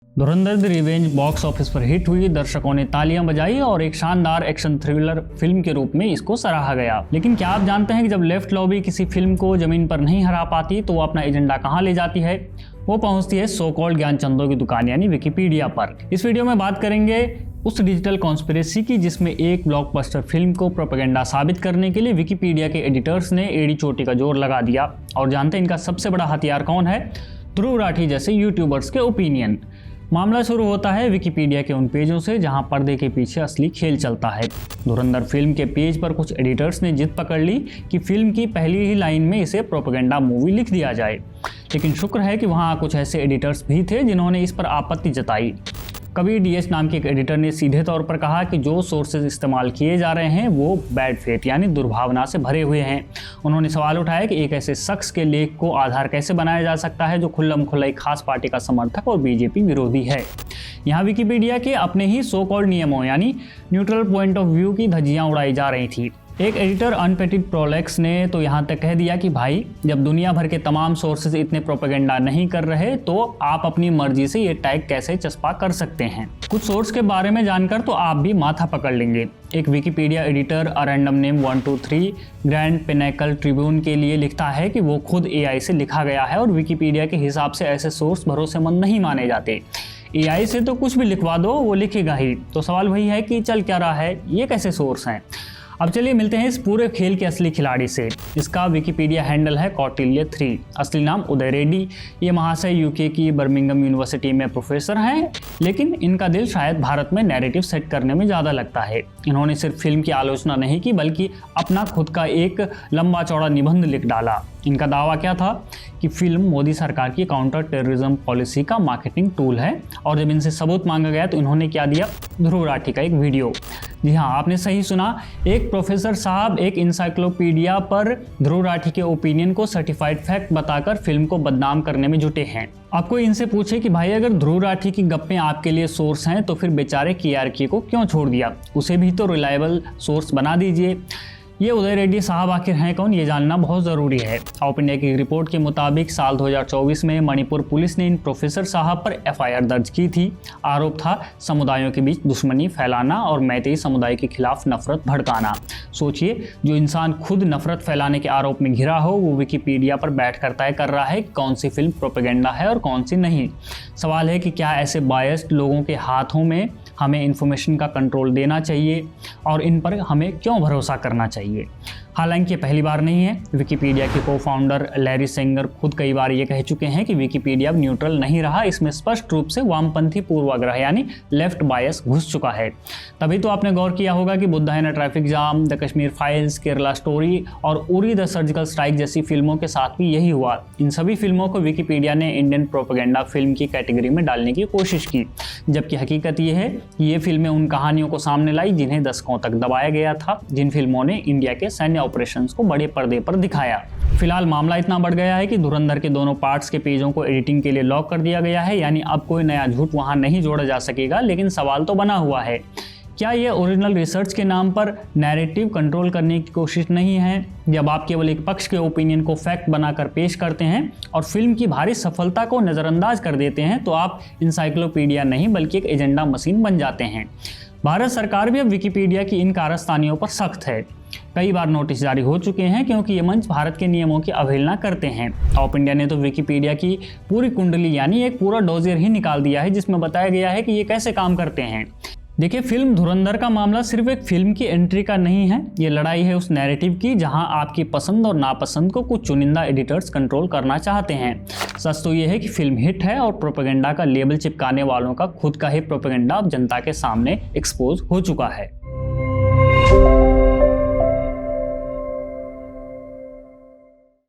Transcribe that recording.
Dhurandhar the revenge box office पर hit हुई, दर्शकों ने तालियां बजाई और एक शानदार एक्शन थ्रिलर फिल्म के रूप में इसको सराहा गया। लेकिन क्या आप जानते हैं कि जब लेफ्ट लॉबी किसी फिल्म को जमीन पर नहीं हरा पाती तो वो अपना एजेंडा कहां ले जाती है? वो पहुंचती है सो कॉल्ड ज्ञानचंदों की दुकान यानी विकिपीडिया पर। इस वीडियो में बात करेंगे उस डिजिटल कॉन्स्पिरेसी की जिसमें एक ब्लॉकबस्टर फिल्म को प्रोपेगेंडा साबित करने के लिए विकिपीडिया के एडिटर्स ने एड़ी चोटी का जोर लगा दिया। और जानते हैं इनका सबसे बड़ा हथियार कौन है? ध्रुव राठी जैसे यूट्यूबर्स के ओपिनियन। मामला शुरू होता है विकिपीडिया के उन पेजों से जहां पर्दे के पीछे असली खेल चलता है। धुरंधर फिल्म के पेज पर कुछ एडिटर्स ने जिद पकड़ ली कि फिल्म की पहली ही लाइन में इसे प्रोपेगेंडा मूवी लिख दिया जाए। लेकिन शुक्र है कि वहां कुछ ऐसे एडिटर्स भी थे जिन्होंने इस पर आपत्ति जताई। कबीर डीएस नाम के एक एडिटर ने सीधे तौर पर कहा कि जो सोर्सेज इस्तेमाल किए जा रहे हैं वो बैड फेथ यानी दुर्भावना से भरे हुए हैं। उन्होंने सवाल उठाया कि एक ऐसे शख्स के लेख को आधार कैसे बनाया जा सकता है जो खुल्लम-खुल्ला एक खास पार्टी का समर्थक और बीजेपी विरोधी है। यहाँ विकिपीडिया के अपने ही सो कॉल्ड नियमों यानी न्यूट्रल पॉइंट ऑफ व्यू की धज्जियां उड़ाई जा रही थी। एक एडिटर अनपेटिड प्रोलेक्स ने तो यहाँ तक कह दिया कि भाई जब दुनिया भर के तमाम सोर्सेज इतने प्रोपेगेंडा नहीं कर रहे तो आप अपनी मर्जी से ये टैग कैसे चस्पा कर सकते हैं। कुछ सोर्स के बारे में जानकर तो आप भी माथा पकड़ लेंगे। एक Wikipedia editor random name 123 grand pinnacle Tribune के लिए लिखता है कि वो खुद एआई से लिखा गया है और विकिपीडिया के हिसाब से ऐसे सोर्स भरोसेमंद नहीं माने जाते। एआई से तो कुछ भी लिखवा दो वो लिखेगा ही। तो सवाल वही है कि चल क्या रहा है, ये कैसे सोर्स हैं? अब चलिए मिलते हैं इस पूरे खेल के असली खिलाड़ी से। इसका विकिपीडिया हैंडल है कौटिल्य 3, असली नाम उदय रेड्डी। ये महाशय यूके की बर्मिंघम यूनिवर्सिटी में प्रोफेसर हैं, लेकिन इनका दिल शायद भारत में नैरेटिव सेट करने में ज़्यादा लगता है। इन्होंने सिर्फ फिल्म की आलोचना नहीं की बल्कि अपना खुद का एक लंबा चौड़ा निबंध लिख डाला। इनका दावा क्या था कि फिल्म मोदी सरकार की काउंटर टेररिज्म पॉलिसी का मार्केटिंग टूल है। और जब इनसे सबूत मांगा गया तो इन्होंने क्या दिया? ध्रुव राठी का एक वीडियो। जी हाँ, आपने सही सुना। एक प्रोफेसर साहब एक इंसाइक्लोपीडिया पर ध्रुव राठी के ओपिनियन को सर्टिफाइड फैक्ट बताकर फिल्म को बदनाम करने में जुटे हैं। आपको इनसे पूछे कि भाई अगर ध्रुव राठी की गप्पें आपके लिए सोर्स हैं तो फिर बेचारे KRK को क्यों छोड़ दिया? उसे भी तो रिलायबल सोर्स बना दीजिए। ये उदय रेड्डी साहब आखिर हैं कौन, ये जानना बहुत ज़रूरी है। ऑफ इंडिया की रिपोर्ट के मुताबिक साल 2024 में मणिपुर पुलिस ने इन प्रोफेसर साहब पर FIR दर्ज की थी। आरोप था समुदायों के बीच दुश्मनी फैलाना और मैतेई समुदाय के खिलाफ नफरत भड़काना। सोचिए, जो इंसान खुद नफरत फैलाने के आरोप में घिरा हो वो विकिपीडिया पर बैठकर तय कर रहा है कि कौन सी फिल्म प्रोपेगेंडा है और कौन सी नहीं। सवाल है कि क्या ऐसे बायस्ड लोगों के हाथों में हमें इन्फॉर्मेशन का कंट्रोल देना चाहिए और इन पर हमें क्यों भरोसा करना चाहिए? हालांकि ये पहली बार नहीं है। विकिपीडिया के को-फाउंडर लैरी सेंगर खुद कई बार ये कह चुके हैं कि विकिपीडिया न्यूट्रल नहीं रहा, इसमें स्पष्ट रूप से वामपंथी पूर्वाग्रह यानी लेफ्ट बायस घुस चुका है। तभी तो आपने गौर किया होगा कि Buddha and traffic jam, the Kashmir files, Kerala story और उरी द सर्जिकल स्ट्राइक जैसी फिल्मों के साथ भी यही हुआ। इन सभी फिल्मों को विकिपीडिया ने इंडियन प्रोपेगेंडा फिल्म की कैटेगरी में डालने की कोशिश की, जबकि हकीकत ये है कि ये फिल्में उन कहानियों को सामने लाई जिन्हें दशकों तक दबाया गया था, जिन फिल्मों ने इंडिया के सैन्य ऑपरेशंस को बड़े पर्दे पर दिखाया। फिलहाल मामला इतना बढ़ गया है कि धुरंधर के दोनों पार्ट्स के पेजों को एडिटिंग के लिए लॉक कर दिया गया है, यानी अब कोई नया झूठ वहां नहीं जोड़ा जा सकेगा। लेकिन सवाल तो बना हुआ है, क्या ये ओरिजिनल रिसर्च के नाम पर नैरेटिव कंट्रोल करने की कोशिश नहीं है? जब आप केवल एक पक्ष के ओपिनियन को फैक्ट बनाकर पेश करते हैं और फिल्म की भारी सफलता को नज़रअंदाज कर देते हैं तो आप इंसाइक्लोपीडिया नहीं बल्कि एक एजेंडा मशीन बन जाते हैं। भारत सरकार भी अब विकिपीडिया की इन कारस्तानियों पर सख्त है। कई बार नोटिस जारी हो चुके हैं क्योंकि ये मंच भारत के नियमों की अवहेलना करते हैं। ऑफ इंडिया ने तो विकिपीडिया की पूरी कुंडली यानी एक पूरा डोजियर ही निकाल दिया है जिसमें बताया गया है कि ये कैसे काम करते हैं। देखिए, फिल्म धुरंधर का मामला सिर्फ एक फिल्म की एंट्री का नहीं है, ये लड़ाई है उस नैरेटिव की जहां आपकी पसंद और नापसंद को कुछ चुनिंदा एडिटर्स कंट्रोल करना चाहते हैं। सच तो ये है कि फिल्म हिट है और प्रोपेगेंडा का लेबल चिपकाने वालों का खुद का ही प्रोपेगेंडा अब जनता के सामने एक्सपोज हो चुका है।